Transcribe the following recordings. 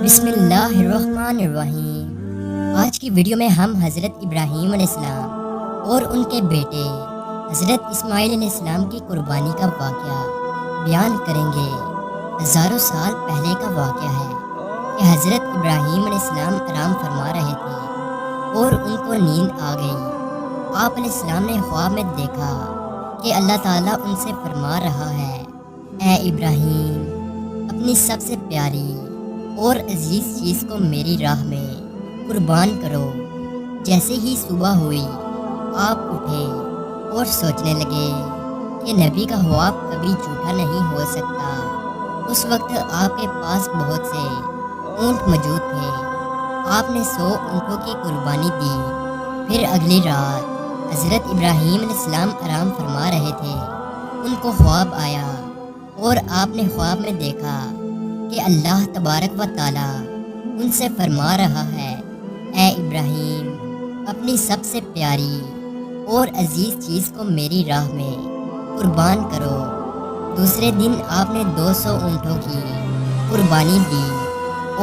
بسم اللہ الرحمن الرحیم۔ آج کی ویڈیو میں ہم حضرت ابراہیم علیہ السلام اور ان کے بیٹے حضرت اسماعیل علیہ السلام کی قربانی کا واقعہ بیان کریں گے۔ ہزاروں سال پہلے کا واقعہ ہے کہ حضرت ابراہیم علیہ السلام آرام فرما رہے تھے اور ان کو نیند آ گئی۔ آپ علیہ السلام نے خواب میں دیکھا کہ اللہ تعالیٰ ان سے فرما رہا ہے، اے ابراہیم، اپنی سب سے پیاری اور عزیز چیز کو میری راہ میں قربان کرو۔ جیسے ہی صبح ہوئی آپ اٹھے اور سوچنے لگے کہ نبی کا خواب کبھی جھوٹا نہیں ہو سکتا۔ اس وقت آپ کے پاس بہت سے اونٹ موجود تھے۔ آپ نے 100 اونٹوں کی قربانی دی۔ پھر اگلی رات حضرت ابراہیم علیہ السلام آرام فرما رہے تھے۔ ان کو خواب آیا اور آپ نے خواب میں دیکھا کہ اللہ تبارک و تعالیٰ ان سے فرما رہا ہے، اے ابراہیم، اپنی سب سے پیاری اور عزیز چیز کو میری راہ میں قربان کرو۔ دوسرے دن آپ نے 200 اونٹوں کی قربانی دی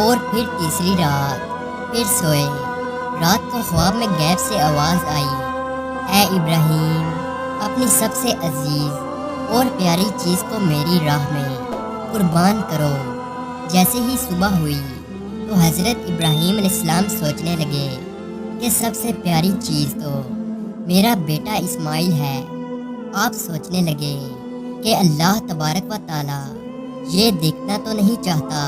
اور پھر تیسری رات پھر سوئے۔ رات کو خواب میں غیب سے آواز آئی، اے ابراہیم، اپنی سب سے عزیز اور پیاری چیز کو میری راہ میں قربان کرو۔ جیسے ہی صبح ہوئی تو حضرت ابراہیم علیہ السلام سوچنے لگے کہ سب سے پیاری چیز تو میرا بیٹا اسماعیل ہے۔ آپ سوچنے لگے کہ اللہ تبارک و تعالیٰ یہ دیکھنا تو نہیں چاہتا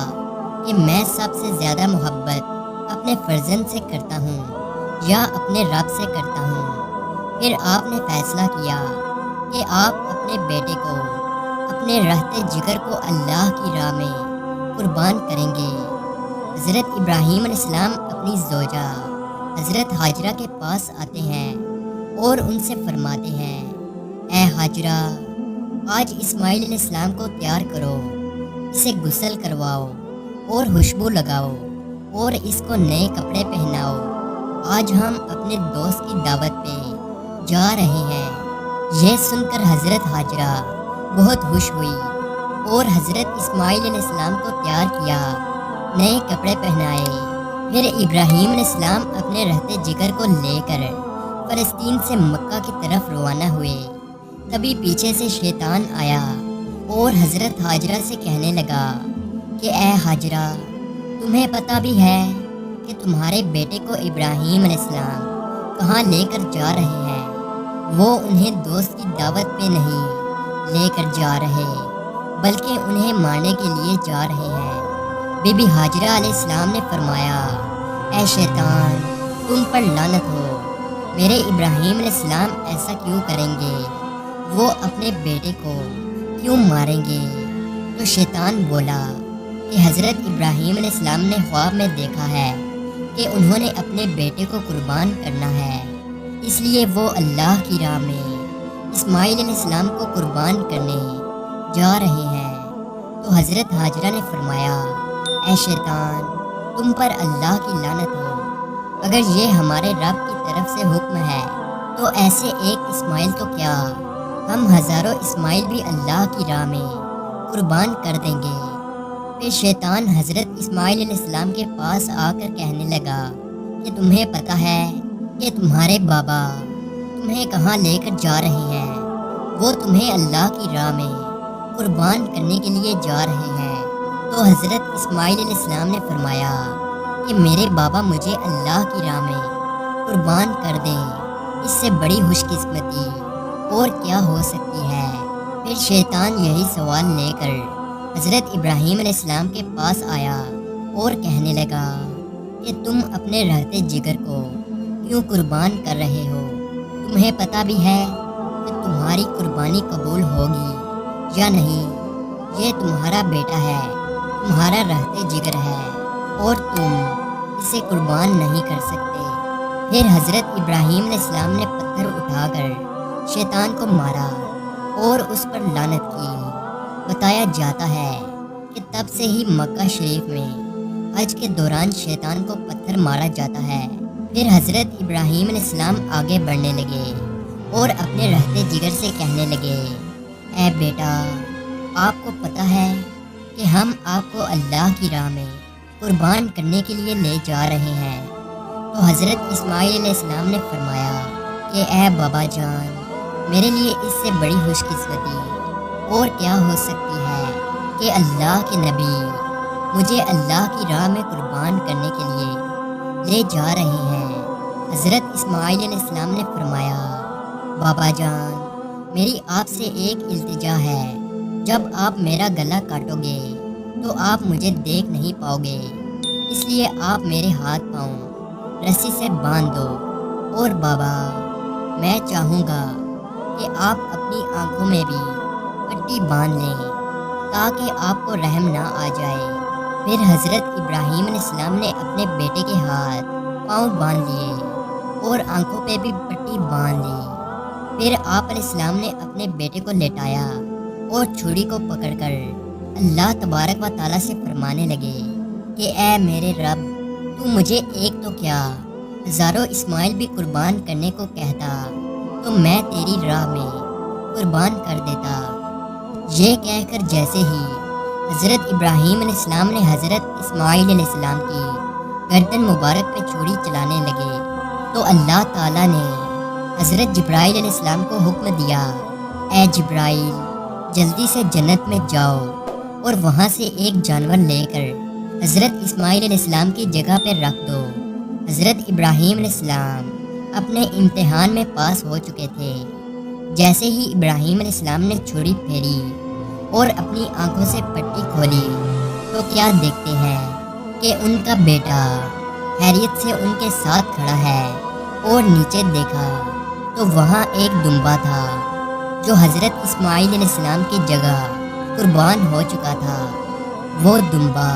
کہ میں سب سے زیادہ محبت اپنے فرزند سے کرتا ہوں یا اپنے رب سے کرتا ہوں۔ پھر آپ نے فیصلہ کیا کہ آپ اپنے بیٹے کو، اپنے رہتے جگر کو اللہ کی راہ میں قربان کریں گے۔ حضرت ابراہیم علیہ السلام اپنی زوجہ حضرت ہاجرہ کے پاس آتے ہیں اور ان سے فرماتے ہیں، اے ہاجرہ، آج اسماعیل علیہ السلام کو تیار کرو، اسے غسل کرواؤ اور خوشبو لگاؤ اور اس کو نئے کپڑے پہناؤ۔ آج ہم اپنے دوست کی دعوت پہ جا رہے ہیں۔ یہ سن کر حضرت ہاجرہ بہت خوش ہوئی اور حضرت اسماعیل علیہ السلام کو تیار کیا، نئے کپڑے پہنائے۔ پھر ابراہیم علیہ السلام اپنے رہتے جگر کو لے کر فلسطین سے مکہ کی طرف روانہ ہوئے۔ تبھی پیچھے سے شیطان آیا اور حضرت ہاجرہ سے کہنے لگا کہ اے ہاجرہ، تمہیں پتہ بھی ہے کہ تمہارے بیٹے کو ابراہیم علیہ السلام کہاں لے کر جا رہے ہیں؟ وہ انہیں دوست کی دعوت پہ نہیں لے کر جا رہے بلکہ انہیں مارنے کے لیے جا رہے ہیں۔ بی بی ہاجرہ علیہ السلام نے فرمایا، اے شیطان، تم پر لعنت ہو، میرے ابراہیم علیہ السلام ایسا کیوں کریں گے؟ وہ اپنے بیٹے کو کیوں ماریں گے؟ تو شیطان بولا کہ حضرت ابراہیم علیہ السلام نے خواب میں دیکھا ہے کہ انہوں نے اپنے بیٹے کو قربان کرنا ہے، اس لیے وہ اللہ کی راہ میں اسماعیل علیہ السلام کو قربان کرنے جا رہے ہیں۔ تو حضرت ہاجرہ نے فرمایا، اے شیطان، تم پر اللہ کی لعنت ہو، اگر یہ ہمارے رب کی طرف سے حکم ہے تو ایسے ایک اسماعیل تو کیا، ہم ہزاروں اسماعیل بھی اللہ کی راہ میں قربان کر دیں گے۔ پھر شیطان حضرت اسماعیل علیہ السلام کے پاس آ کر کہنے لگا کہ تمہیں پتہ ہے کہ تمہارے بابا تمہیں کہاں لے کر جا رہے ہیں؟ وہ تمہیں اللہ کی راہ میں قربان کرنے کے لیے جا رہے ہیں۔ تو حضرت اسماعیل علیہ السلام نے فرمایا کہ میرے بابا مجھے اللہ کی راہ میں قربان کر دیں، اس سے بڑی خوش قسمتی اور کیا ہو سکتی ہے؟ پھر شیطان یہی سوال لے کر حضرت ابراہیم علیہ السلام کے پاس آیا اور کہنے لگا کہ تم اپنے رہتے جگر کو کیوں قربان کر رہے ہو؟ تمہیں پتہ بھی ہے کہ تمہاری قربانی قبول ہوگی یا نہیں؟ یہ تمہارا بیٹا ہے، تمہارا رہتے جگر ہے اور تم اسے قربان نہیں کر سکتے۔ پھر حضرت ابراہیم علیہ السلام نے پتھر اٹھا کر شیطان کو مارا اور اس پر لعنت کی۔ بتایا جاتا ہے کہ تب سے ہی مکہ شریف میں حج کے دوران شیطان کو پتھر مارا جاتا ہے۔ پھر حضرت ابراہیم علیہ السلام آگے بڑھنے لگے اور اپنے رہتے جگر سے کہنے لگے، اے بیٹا، آپ کو پتہ ہے کہ ہم آپ کو اللہ کی راہ میں قربان کرنے کے لیے لے جا رہے ہیں۔ تو حضرت اسماعیل علیہ السلام نے فرمایا کہ اے بابا جان، میرے لیے اس سے بڑی خوش قسمتی اور کیا ہو سکتی ہے کہ اللہ کے نبی مجھے اللہ کی راہ میں قربان کرنے کے لیے لے جا رہے ہیں۔ حضرت اسماعیل علیہ السلام نے فرمایا بابا جان، میری آپ سے ایک التجا ہے، جب آپ میرا گلا کاٹو گے تو آپ مجھے دیکھ نہیں پاؤ گے، اس لیے آپ میرے ہاتھ پاؤں رسی سے باندھ دو، اور بابا میں چاہوں گا کہ آپ اپنی آنکھوں میں بھی پٹی باندھ لیں تاکہ آپ کو رحم نہ آ جائے۔ پھر حضرت ابراہیم علیہ السلام نے اپنے بیٹے کے ہاتھ پاؤں باندھ لیے اور آنکھوں پہ بھی پٹی باندھ لی۔ پھر آپ علیہ السلام نے اپنے بیٹے کو لٹایا اور چھری کو پکڑ کر اللہ تبارک و تعالیٰ سے فرمانے لگے کہ اے میرے رب، تو مجھے ایک تو کیا ہزاروں اسماعیل بھی قربان کرنے کو کہتا تو میں تیری راہ میں قربان کر دیتا۔ یہ کہہ کر جیسے ہی حضرت ابراہیم علیہ السلام نے حضرت اسماعیل علیہ السلام کی گردن مبارک پہ چھری چلانے لگے تو اللہ تعالیٰ نے حضرت جبرائیل علیہ السلام کو حکم دیا، اے جبرائیل جلدی سے جنت میں جاؤ اور وہاں سے ایک جانور لے کر حضرت اسماعیل علیہ السلام کی جگہ پہ رکھ دو۔ حضرت ابراہیم علیہ السلام اپنے امتحان میں پاس ہو چکے تھے۔ جیسے ہی ابراہیم علیہ السلام نے چھری پھیری اور اپنی آنکھوں سے پٹی کھولی تو کیا دیکھتے ہیں کہ ان کا بیٹا خیریت سے ان کے ساتھ کھڑا ہے، اور نیچے دیکھا تو وہاں ایک دمبا تھا جو حضرت اسماعیل علیہ السلام کی جگہ قربان ہو چکا تھا۔ وہ دمبا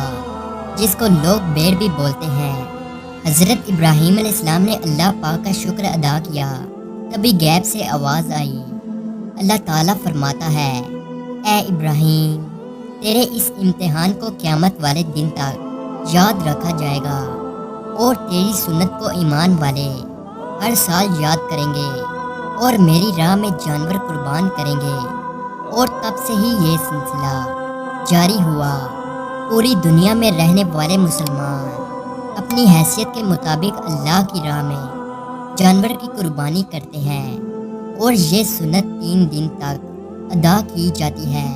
جس کو لوگ بھیڑ بھی بولتے ہیں۔ حضرت ابراہیم علیہ السلام نے اللہ پاک کا شکر ادا کیا، تبھی غیب سے آواز آئی۔ اللہ تعالیٰ فرماتا ہے، اے ابراہیم، تیرے اس امتحان کو قیامت والے دن تک یاد رکھا جائے گا، اور تیری سنت کو ایمان والے ہر سال یاد کریں گے اور میری راہ میں جانور قربان کریں گے۔ اور تب سے ہی یہ سلسلہ جاری ہوا۔ پوری دنیا میں رہنے والے مسلمان اپنی حیثیت کے مطابق اللہ کی راہ میں جانور کی قربانی کرتے ہیں، اور یہ سنت 3 دن تک ادا کی جاتی ہے۔